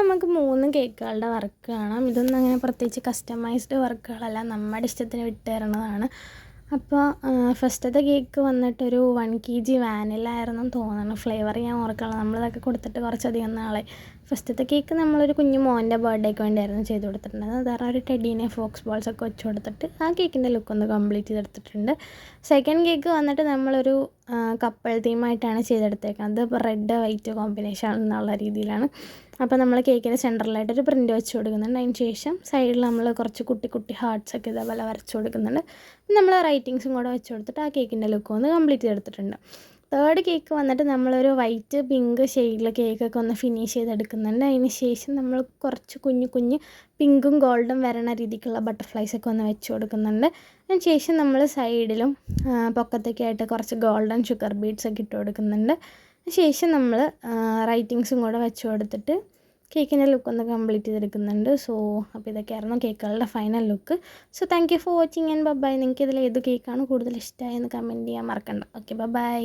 നമുക്ക് 3 കേക്കുകളുടെ വർക്ക് കാണാം. ഇതൊന്നും അങ്ങനെ പ്രത്യേകിച്ച് കസ്റ്റമൈസ്ഡ് വർക്കുകളല്ല, നമ്മുടെ ഇഷ്ടത്തിന് വിട്ട് തരുന്നതാണ്. അപ്പോൾ ഫസ്റ്റത്തെ കേക്ക് വന്നിട്ടൊരു 1 kg വാനില ആയിരുന്നെന്ന് തോന്നുന്നു. ഫ്ലേവർ ഞാൻ ഓർക്കുന്നില്ല, നമ്മളിതൊക്കെ കൊടുത്തിട്ട് കുറച്ചധികം നാളായി. ഫസ്റ്റത്തെ കേക്ക് നമ്മളൊരു കുഞ്ഞു മോൻ്റെ ബർത്ത്ഡേക്ക് വേണ്ടിയായിരുന്നു ചെയ്ത് കൊടുത്തിട്ടുണ്ടായിരുന്നത്. അത് കാരണം ഒരു ടെഡീനെ ഫോക്സ് ബോൾസ് ഒക്കെ വെച്ച് കൊടുത്തിട്ട് ആ കേക്കിൻ്റെ ലുക്ക് ഒന്ന് കംപ്ലീറ്റ് ചെയ്തെടുത്തിട്ടുണ്ട്. സെക്കൻഡ് കേക്ക് വന്നിട്ട് നമ്മളൊരു കപ്പിൾ തീമായിട്ടാണ് ചെയ്തെടുത്തേക്കുന്നത്. ഇപ്പോൾ റെഡ് വൈറ്റ് കോമ്പിനേഷൻ എന്നുള്ള രീതിയിലാണ്. അപ്പോൾ നമ്മൾ കേക്കിന് സെൻറ്ററിലായിട്ടൊരു പ്രിൻ്റ് വെച്ച് കൊടുക്കുന്നുണ്ട്. അതിന് ശേഷം സൈഡിൽ നമ്മൾ കുറച്ച് കുട്ടി കുട്ടി ഹാർട്ട്സൊക്കെ ഇതേപോലെ വരച്ച് കൊടുക്കുന്നുണ്ട്. നമ്മൾ റൈറ്റിങ്സും കൂടെ വെച്ച് കൊടുത്തിട്ട് ആ കേക്കിൻ്റെ ലുക്ക് ഒന്ന് കംപ്ലീറ്റ് ചെയ്തെടുത്തിട്ടുണ്ട്. തേർഡ് കേക്ക് വന്നിട്ട് നമ്മളൊരു വൈറ്റ് പിങ്ക് ഷെയ്ഡിൽ കേക്കൊക്കെ ഒന്ന് ഫിനിഷ് ചെയ്തെടുക്കുന്നുണ്ട്. അതിന് ശേഷം നമ്മൾ കുറച്ച് കുഞ്ഞു കുഞ്ഞ് പിങ്കും ഗോൾഡും വരണ രീതിക്കുള്ള ബട്ടർഫ്ലൈസൊക്കെ ഒന്ന് വെച്ച് കൊടുക്കുന്നുണ്ട്. അതിന് ശേഷം നമ്മൾ സൈഡിലും പൊക്കത്തൊക്കെ ആയിട്ട് കുറച്ച് ഗോൾഡൻ ഷുഗർ ബീഡ്സൊക്കെ ഇട്ട് കൊടുക്കുന്നുണ്ട്. ശേഷം നമ്മൾ റൈറ്റിങ്സും കൂടെ വെച്ച് കൊടുത്തിട്ട് കേക്കിൻ്റെ ലുക്ക് ഒന്ന് കംപ്ലീറ്റ് ചെയ്തെടുക്കുന്നുണ്ട്. അപ്പോൾ ഇതൊക്കെയായിരുന്നു കേക്കുകളുടെ final look. Thank you for watching and bye. നിങ്ങൾക്ക് ഇതിൽ ഏത് കേക്കാണ് കൂടുതൽ ഇഷ്ടമായെന്ന് കമൻറ്റ് ചെയ്യാൻ മറക്കണ്ട. Okay, by.